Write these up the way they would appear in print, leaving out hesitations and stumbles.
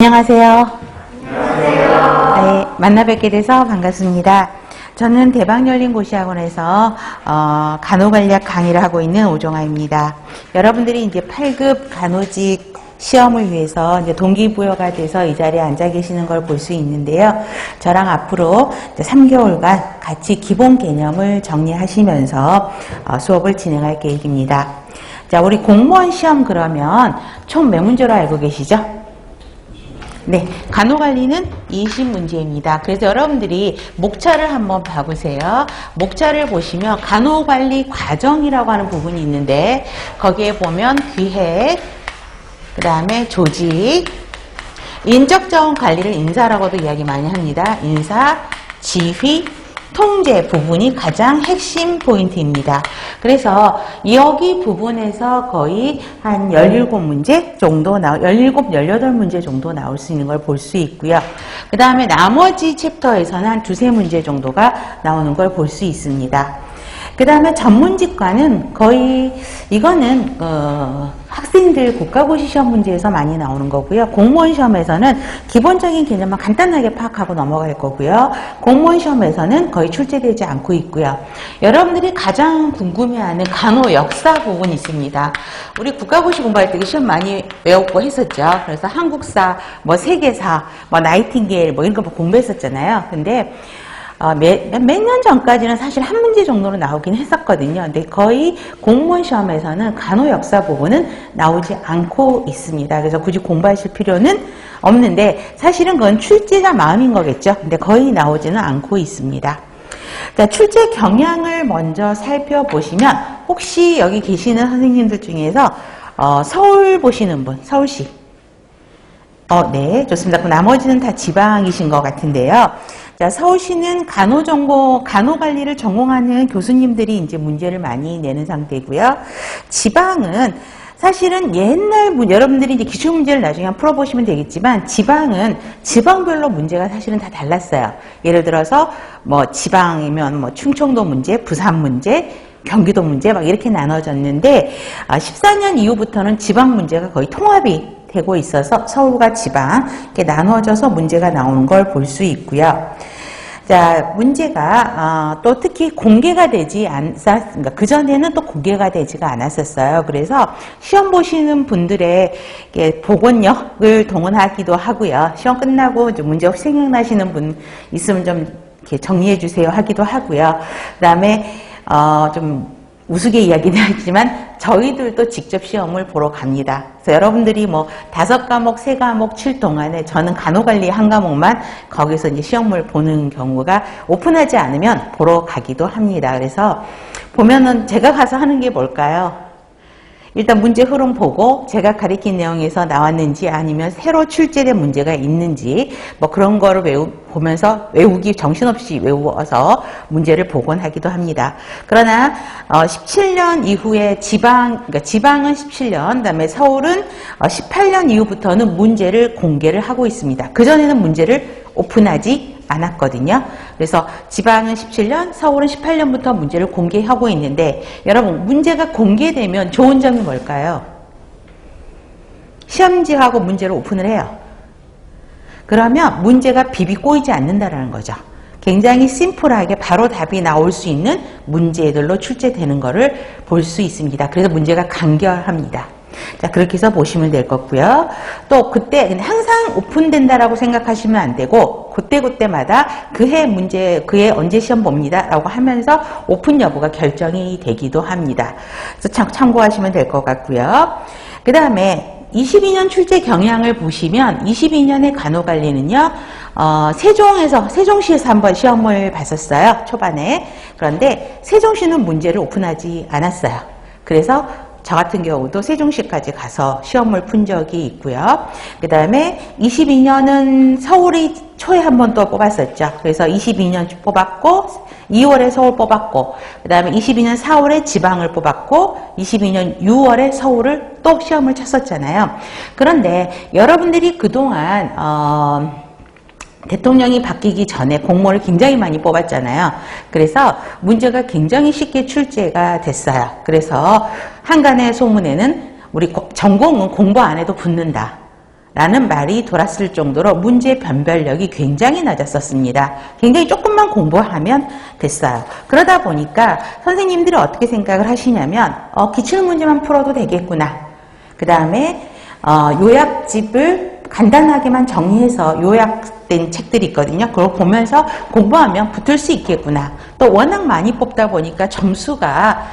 안녕하세요. 안녕하세요. 네, 만나 뵙게 돼서 반갑습니다. 저는 대박열린고시학원에서 간호관리학 강의를 하고 있는 오종아입니다. 여러분들이 이제 8급 간호직 시험을 위해서 이제 동기부여가 돼서 이 자리에 앉아 계시는 걸 볼 수 있는데요. 저랑 앞으로 이제 3개월간 같이 기본 개념을 정리하시면서 수업을 진행할 계획입니다. 자, 우리 공무원 시험 그러면 총 몇 문제로 알고 계시죠? 네, 간호관리는 20문제입니다. 그래서 여러분들이 목차를 한번 봐보세요. 목차를 보시면 간호관리 과정이라고 하는 부분이 있는데 거기에 보면 기획, 그 다음에 조직, 인적자원 관리를 인사라고도 이야기 많이 합니다. 인사, 지휘, 통제 부분이 가장 핵심 포인트입니다. 그래서 여기 부분에서 거의 한 17문제 정도 17, 18문제 정도 나올 수 있는 걸 볼 수 있고요. 그 다음에 나머지 챕터에서는 한 2-3문제 정도가 나오는 걸 볼 수 있습니다. 그 다음에 전문직과는 거의 이거는 학생들 국가고시 시험 문제에서 많이 나오는 거고요. 공무원 시험에서는 기본적인 개념만 간단하게 파악하고 넘어갈 거고요. 공무원 시험에서는 거의 출제되지 않고 있고요. 여러분들이 가장 궁금해하는 간호 역사 부분이 있습니다. 우리 국가고시 공부할 때 시험 많이 외웠고 했었죠. 그래서 한국사, 뭐 세계사, 뭐 나이팅게일 뭐 이런 거 공부했었잖아요. 근데 몇 년 전까지는 사실 한 문제 정도로 나오긴 했었거든요. 근데 거의 공무원 시험에서는 간호 역사 부분은 나오지 않고 있습니다. 그래서 굳이 공부하실 필요는 없는데 사실은 그건 출제자 마음인 거겠죠. 근데 거의 나오지는 않고 있습니다. 자, 출제 경향을 먼저 살펴보시면 혹시 여기 계시는 선생님들 중에서 서울 보시는 분, 서울시. 네, 좋습니다. 그럼 나머지는 다 지방이신 것 같은데요. 자, 서울시는 간호관리를 전공하는 교수님들이 이제 문제를 많이 내는 상태고요. 지방은 사실은 옛날 여러분들이 이제 기출문제를 나중에 한번 풀어보시면 되겠지만 지방은 지방별로 문제가 사실은 다 달랐어요. 예를 들어서 뭐 지방이면 뭐 충청도 문제, 부산 문제, 경기도 문제 막 이렇게 나눠졌는데 14년 이후부터는 지방 문제가 거의 통합이 되고 있어서 서울과 지방 이렇게 나눠져서 문제가 나오는 걸 볼 수 있고요. 자, 문제가 또 특히 공개가 되지 그러니까 그전에는 또 공개가 되지가 않았었어요. 그래서 시험 보시는 분들의 복원력을 동원하기도 하고요. 시험 끝나고 문제 혹시 생각나시는 분 있으면 좀 이렇게 정리해 주세요 하기도 하고요. 그 다음에 좀 우스개 이야기는 하지만 저희들도 직접 시험을 보러 갑니다. 그래서 여러분들이 뭐 5과목, 3과목 칠 동안에 저는 간호관리 한 과목만 거기서 이제 시험을 보는 경우가 오픈하지 않으면 보러 가기도 합니다. 그래서 보면은 제가 가서 하는 게 뭘까요? 일단 문제 흐름 보고 제가 가르친 내용에서 나왔는지 아니면 새로 출제된 문제가 있는지 뭐 그런 거를 보면서 외우기 정신없이 외워서 문제를 복원하기도 합니다. 그러나 17년 이후에 그러니까 지방은 17년, 그다음에 서울은 18년 이후부터는 문제를 공개를 하고 있습니다. 그전에는 문제를 오픈하지 않았거든요. 그래서 지방은 17년, 서울은 18년부터 문제를 공개하고 있는데 여러분 문제가 공개되면 좋은 점이 뭘까요? 시험지하고 문제를 오픈을 해요. 그러면 문제가 비비 꼬이지 않는다는 거죠. 굉장히 심플하게 바로 답이 나올 수 있는 문제들로 출제되는 것을 볼 수 있습니다. 그래서 문제가 간결합니다. 자, 그렇게 해서 보시면 될 거고요. 또 그때 항상 오픈된다라고 생각하시면 안 되고 그때마다 그해 언제 시험 봅니다 라고 하면서 오픈 여부가 결정이 되기도 합니다. 그래서 참고하시면 될 것 같고요. 그 다음에 22년 출제 경향을 보시면 22년의 간호관리는요. 세종시에서 한번 시험을 봤었어요. 초반에. 그런데 세종시는 문제를 오픈하지 않았어요. 그래서 저 같은 경우도 세종시까지 가서 시험을 푼 적이 있고요. 그 다음에 22년은 서울이 초에 한 번 또 뽑았었죠. 그래서 22년 뽑았고 2월에 서울 뽑았고 그 다음에 22년 4월에 지방을 뽑았고 22년 6월에 서울을 또 시험을 쳤었잖아요. 그런데 여러분들이 그동안 대통령이 바뀌기 전에 공무원을 굉장히 많이 뽑았잖아요. 그래서 문제가 굉장히 쉽게 출제가 됐어요. 그래서 한간의 소문에는 우리 전공은 공부 안 해도 붙는다 라는 말이 돌았을 정도로 문제 변별력이 굉장히 낮았었습니다. 굉장히 조금만 공부하면 됐어요. 그러다 보니까 선생님들이 어떻게 생각을 하시냐면 기출문제만 풀어도 되겠구나. 그 다음에 요약집을 간단하게만 정리해서 요약된 책들이 있거든요. 그걸 보면서 공부하면 붙을 수 있겠구나. 또 워낙 많이 뽑다 보니까 점수가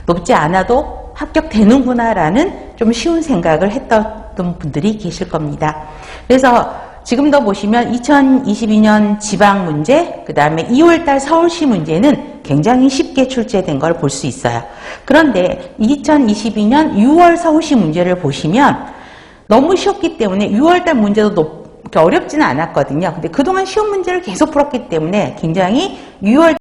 높지 않아도 합격되는구나 라는 좀 쉬운 생각을 했던 분들이 계실 겁니다. 그래서 지금도 보시면 2022년 지방 문제, 그 다음에 2월달 서울시 문제는 굉장히 쉽게 출제된 걸 볼 수 있어요. 그런데 2022년 6월 서울시 문제를 보시면 너무 쉬웠기 때문에 6월달 문제도 어렵지는 않았거든요. 근데 그동안 쉬운 문제를 계속 풀었기 때문에 굉장히 6월